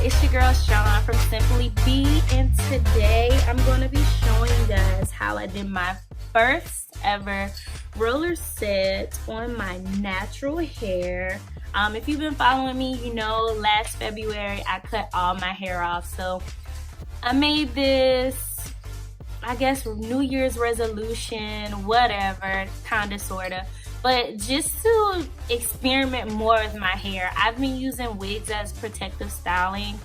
it's your girl Sean from Simply Be, and today I'm going to be showing you guys how I did my first ever roller set on my natural hair. If you've been following me, you know last February I cut all my hair off, so I made this, I guess, New Year's resolution, whatever, kinda, sorta. But just to experiment more with my hair, I've been using wigs as protective styling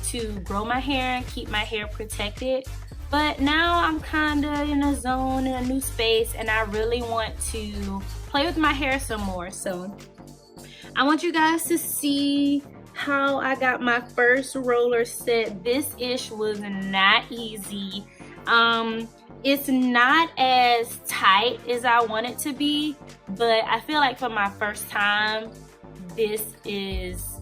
to grow my hair and keep my hair protected. But now I'm kinda in a zone, in a new space, and I really want to play with my hair some more. So I want you guys to see how I got my first roller set. This ish was not easy. It's not as tight as I want it to be, but I feel like for my first time, this is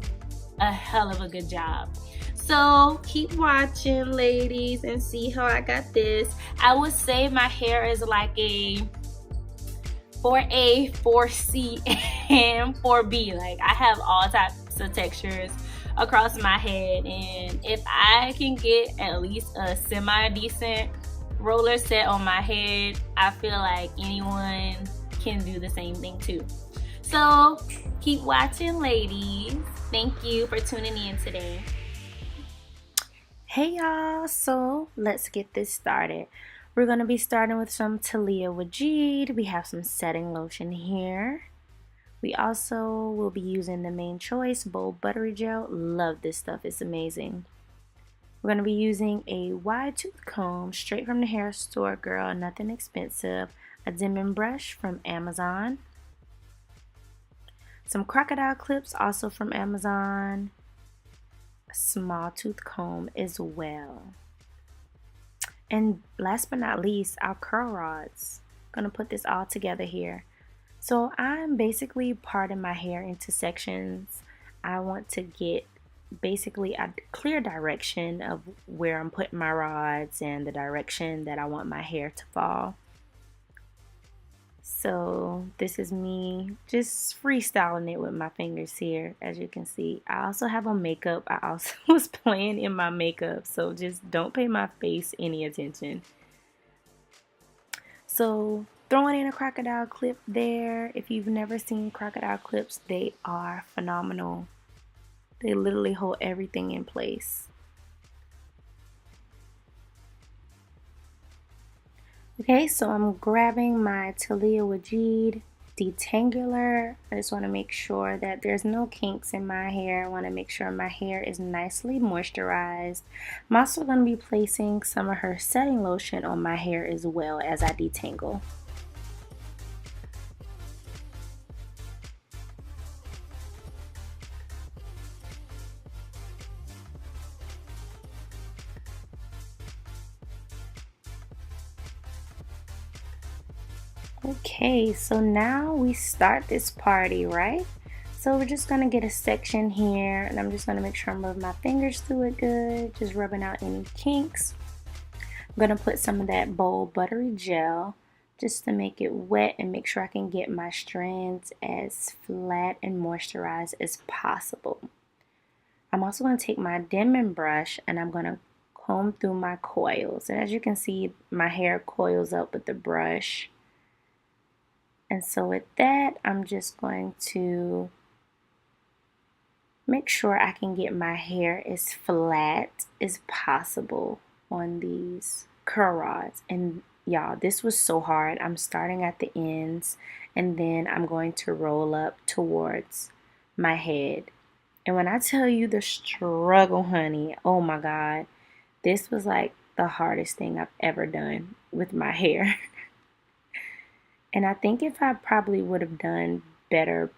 a hell of a good job. So keep watching, ladies, and see how I got this. I would say my hair is like a 4A, 4C, and 4B. Like, I have all types of textures across my head, and if I can get at least a semi-decent roller set on my head, I feel like anyone can do the same thing too. So keep watching, ladies. Thank you for tuning in today. Hey y'all, so let's get this started. We're going to be starting with some Taliah Waajid. We have some setting lotion here. We also will be using the main choice bold buttery gel. Love this stuff, it's amazing. We're going to be using a wide tooth comb straight from the hair store, girl, nothing expensive. A dimming brush from Amazon. Some crocodile clips also from Amazon. A small tooth comb as well. And last but not least, our curl rods. Gonna put this all together here. So I'm basically parting my hair into sections. I want to get basically a clear direction of where I'm putting my rods and the direction that I want my hair to fall. So this is me just freestyling it with my fingers here, as you can see. I also have on makeup. I also was playing in my makeup, so just don't pay my face any attention. So throwing in a crocodile clip there. If you've never seen crocodile clips, they are phenomenal. They literally hold everything in place. Okay, so I'm grabbing my Taliah Waajid Detangler. I just want to make sure that there's no kinks in my hair. I want to make sure my hair is nicely moisturized. I'm also going to be placing some of her setting lotion on my hair as well as I detangle. Okay, so now we start this party, right? So we're just gonna get a section here, and I'm just gonna make sure I'm moving my fingers through it good, just rubbing out any kinks. I'm gonna put some of that bold buttery gel just to make it wet and make sure I can get my strands as flat and moisturized as possible. I'm also gonna take my dimming brush and I'm gonna comb through my coils. And as you can see, my hair coils up with the brush. And so with that, I'm just going to make sure I can get my hair as flat as possible on these curl rods. And y'all, this was so hard. I'm starting at the ends and then I'm going to roll up towards my head. And when I tell you the struggle, honey, oh my God, this was like the hardest thing I've ever done with my hair. And I think if I probably would have done better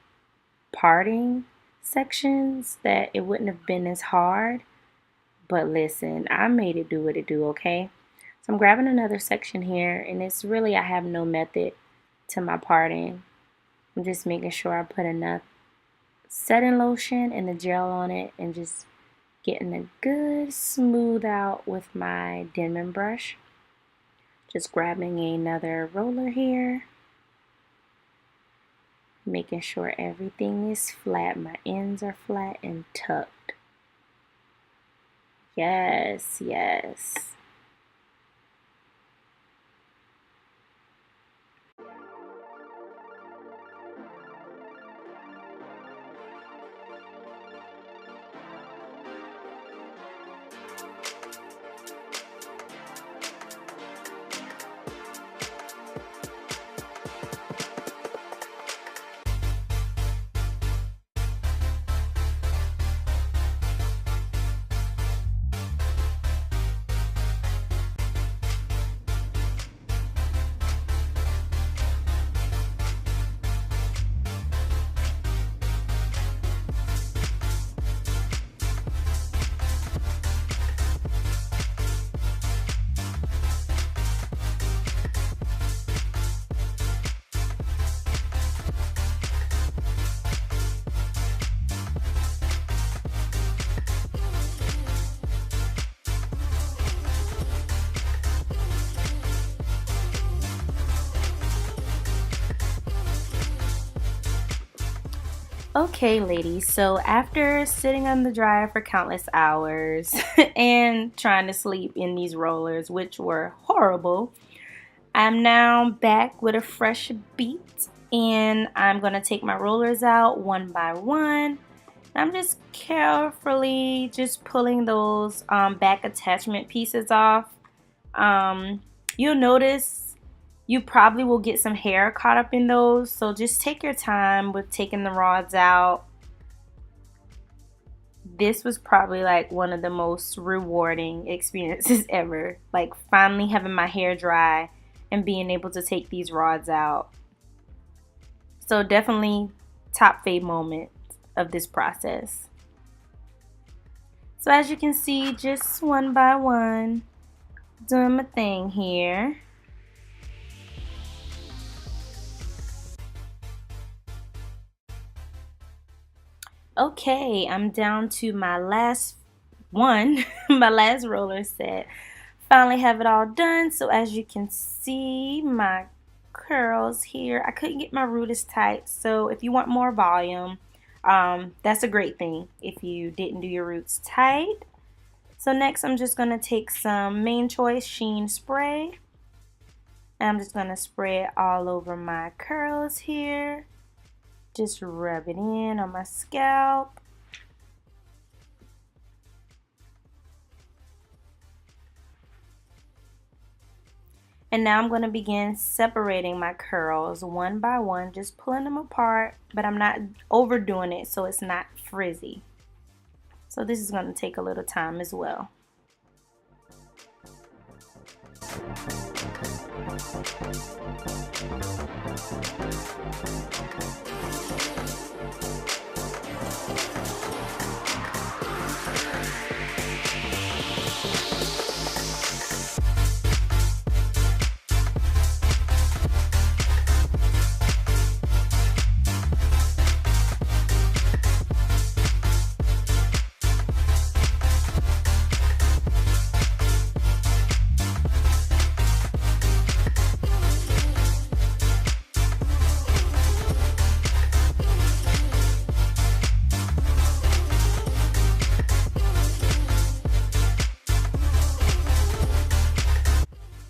parting sections, that it wouldn't have been as hard. But listen, I made it do what it do, okay? So I'm grabbing another section here, and it's really, I have no method to my parting. I'm just making sure I put enough setting lotion and the gel on it and just getting a good smooth out with my dimming brush. Just grabbing another roller here. Making sure everything is flat. My ends are flat and tucked. Yes, yes. Okay, ladies, so after sitting on the dryer for countless hours and trying to sleep in these rollers, which were horrible, I'm now back with a fresh beat and I'm going to take my rollers out one by one. I'm just carefully just pulling those back attachment pieces off. Um, you'll notice you probably will get some hair caught up in those, so just take your time with taking the rods out. This was probably like one of the most rewarding experiences ever. Like finally having my hair dry and being able to take these rods out. So definitely top fave moment of this process. So as you can see, just one by one, doing my thing here. Okay, I'm down to my last one, my last roller set. Finally have it all done. So as you can see, my curls here, I couldn't get my root as tight. So if you want more volume, that's a great thing if you didn't do your roots tight. So next I'm just going to take some Main Choice Sheen spray. And I'm just going to spray it all over my curls here. Just rub it in on my scalp. And now I'm going to begin separating my curls one by one, just pulling them apart, but I'm not overdoing it so it's not frizzy. So this is going to take a little time as well.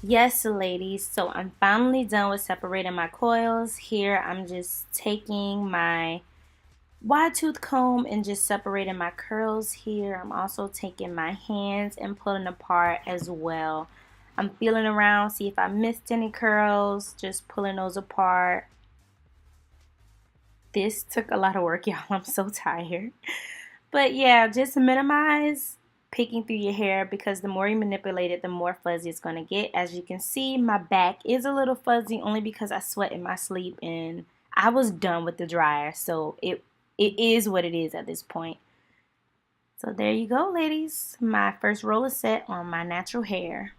Yes, ladies, so I'm finally done with separating my coils. Here I'm just taking my wide tooth comb and just separating my curls here. I'm also taking my hands and pulling apart as well. I'm feeling around, see if I missed any curls, just pulling those apart. This took a lot of work, y'all. I'm so tired. But yeah, just minimize picking through your hair because the more you manipulate it, the more fuzzy it's going to get. As you can see, my back is a little fuzzy only because I sweat in my sleep and I was done with the dryer. So it is what it is at this point. So there you go, ladies. My first roller set on my natural hair.